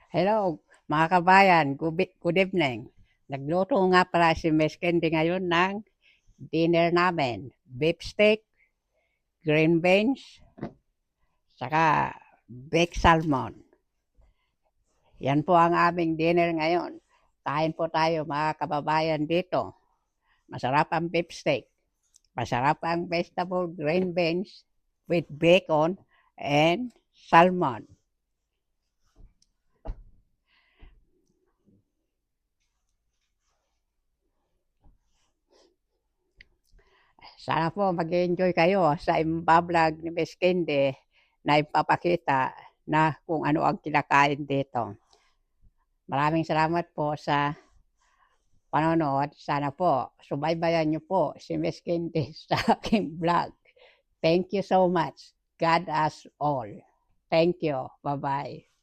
Hello, mga kabayan, good evening. Nagluto nga pala si Miss Candy ngayon ng dinner namin. Beef steak, green beans, saka baked salmon. Yan po ang aming dinner ngayon. Kain po tayo mga kababayan dito. Masarap ang beef steak. Masarap ang vegetable green beans with bacon and salmon. Sana po mag-enjoy kayo sa imbablog ni Miss Candy na ipapakita na kung ano ang kinakain dito. Maraming salamat po sa panonood. Sana po subaybayan niyo po si Miss Candy sa aking vlog. Thank you so much. God us all. Thank you. Bye-bye.